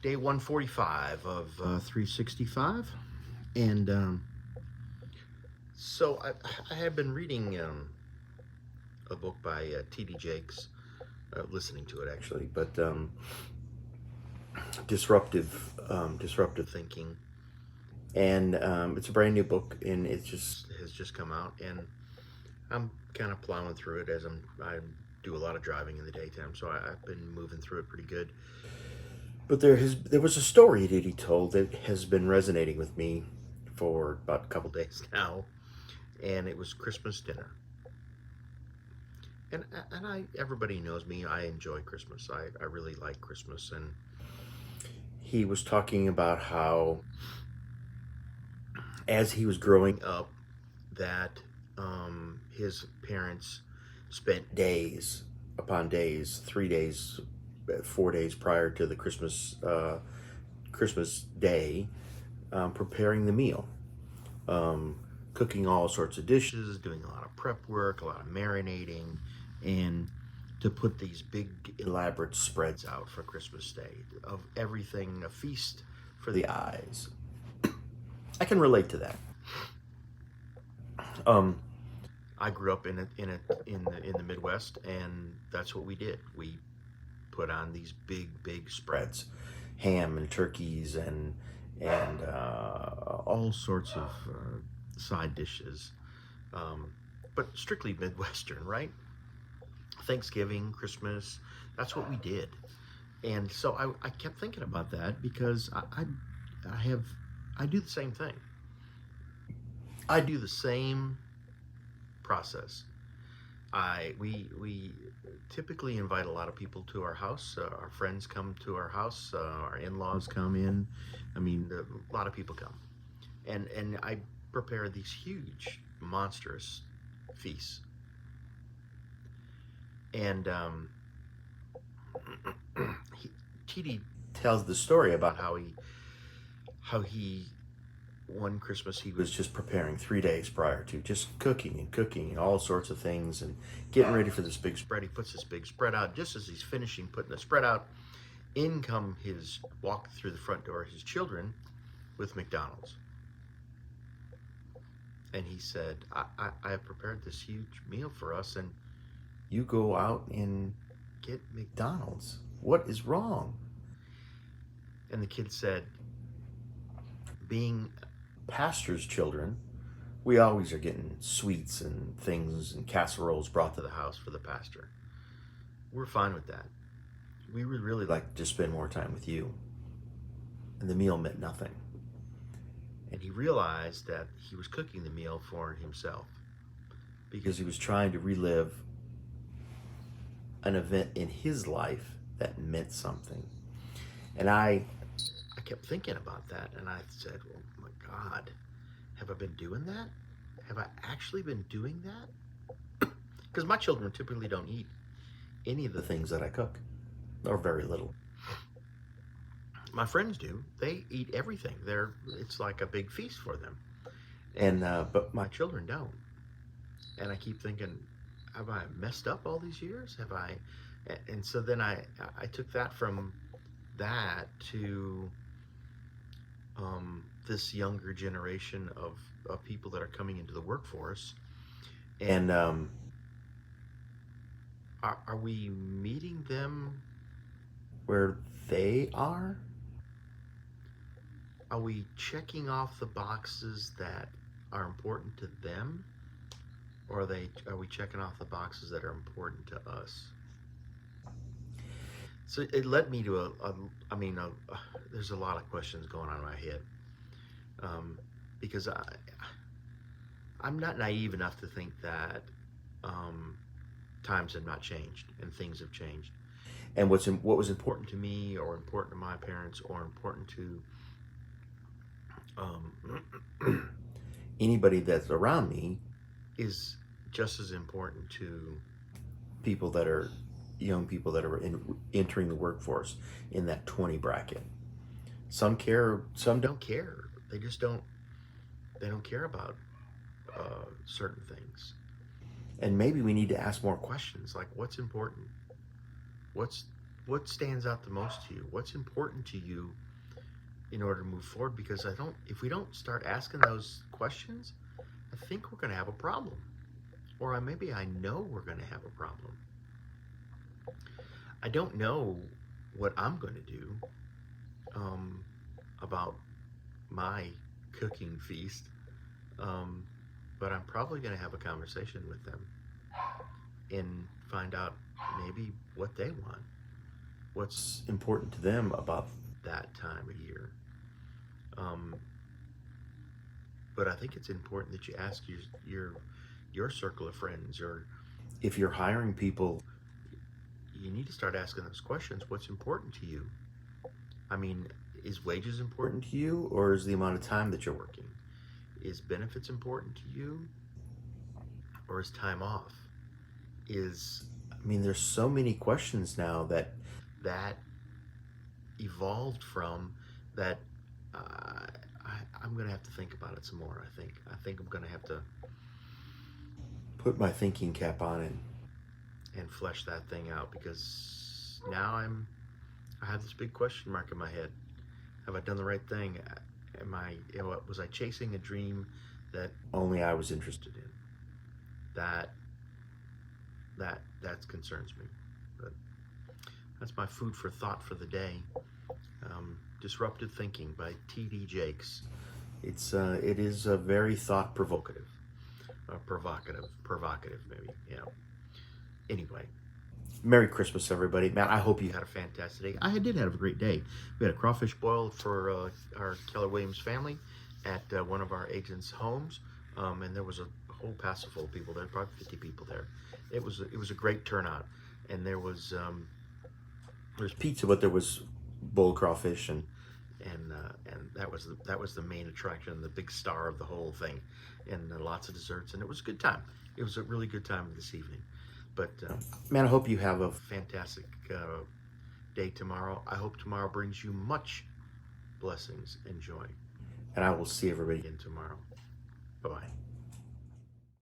day 145 of 365. And so I have been reading a book by T.D. Jakes, listening to it actually, but disruptive thinking. And it's a brand new book, and it just has just come out, and I'm kind of plowing through it as I do a lot of driving in the daytime, so I've been moving through it pretty good. But there was a story that he told that has been resonating with me for about a couple days now, and it was Christmas dinner. And everybody knows me. I enjoy Christmas. I really like Christmas, and he was talking about how, as he was growing up, that his parents spent days upon days, 3 days, 4 days prior to the Christmas day, preparing the meal, cooking all sorts of dishes, doing a lot of prep work, a lot of marinating, and to put these big elaborate spreads out for Christmas Day of everything, a feast for the eyes. I can relate to that. Um, I grew up in the Midwest, and that's what we did. We put on these big spreads, ham and turkeys and all sorts of side dishes, um, but strictly Midwestern, right? Thanksgiving, Christmas, that's what we did. And so I kept thinking about that because I have I do the same thing. I do the same process. We typically invite a lot of people to our house. Our friends come to our house. Our in-laws come in. I mean, a lot of people come, and I prepare these huge, monstrous feasts. And TD tells the story about how he one Christmas he was just preparing 3 days prior to, just cooking and all sorts of things and getting ready for this big spread. He puts this big spread out. Just as he's finishing putting the spread out, in come his walk through the front door his children with McDonald's. And he said, I have prepared this huge meal for us, and you go out and get McDonald's. What is wrong? And the kid said, being pastor's children, we always are getting sweets and things and casseroles brought to the house for the pastor. We're fine with that. We would really like to spend more time with you. And the meal meant nothing. And he realized that he was cooking the meal for himself because he was trying to relive an event in his life that meant something. And I kept thinking about that, and I said, oh my God, have I been doing that? Have I actually been doing that? Because my children typically don't eat any of the things that I cook, or very little. My friends do. They eat everything. It's like a big feast for them. And but my children don't. And I keep thinking, have I messed up all these years? Have I? And so then I took that from that to this younger generation of people that are coming into the workforce. And are we meeting them where they are? Are we checking off the boxes that are important to them? Or are we checking off the boxes that are important to us? So it led me to there's a lot of questions going on in my head, because I'm not naive enough to think that times have not changed and things have changed. And what was important to me, or important to my parents, or important to anybody that's around me, is just as important to people that are young people that are entering the workforce in that 20 bracket. Some care, some don't care. They just don't. They don't care about certain things. And maybe we need to ask more questions, like what's important, what's what stands out the most to you? What's important to you in order to move forward? Because if we don't start asking those questions, I think we're going to have a problem. Or maybe I know we're going to have a problem. I don't know what I'm going to do about my cooking feast, but I'm probably going to have a conversation with them and find out maybe what they want, what's important to them about that time of year. But I think it's important that you ask your circle of friends, or if you're hiring people, you need to start asking those questions. What's important to you? I mean, is wages important to you, or is the amount of time that you're working? Is benefits important to you, or is time off? There's so many questions now that evolved from that. I'm going to have to think about it some more. I think I'm going to have to put my thinking cap on and flesh that thing out, because now I have this big question mark in my head. Have I done the right thing? Was I chasing a dream that only I was interested in? That concerns me. But that's my food for thought for the day. Disruptive Thinking by T.D. Jakes. It is a very thought provocative maybe. Anyway, Merry Christmas, everybody. Man, I hope you had a fantastic day. I did have a great day. We had a crawfish boil for our Keller Williams family at one of our agents' homes, and there was a whole passel full of people there, probably 50 people there. It was a great turnout, and there's pizza, but there was boiled crawfish, and that was the main attraction, the big star of the whole thing, and lots of desserts, and it was a good time. It was a really good time this evening. But man, I hope you have a fantastic day tomorrow. I hope tomorrow brings you much blessings and joy. And I will see everybody again tomorrow. Bye-bye.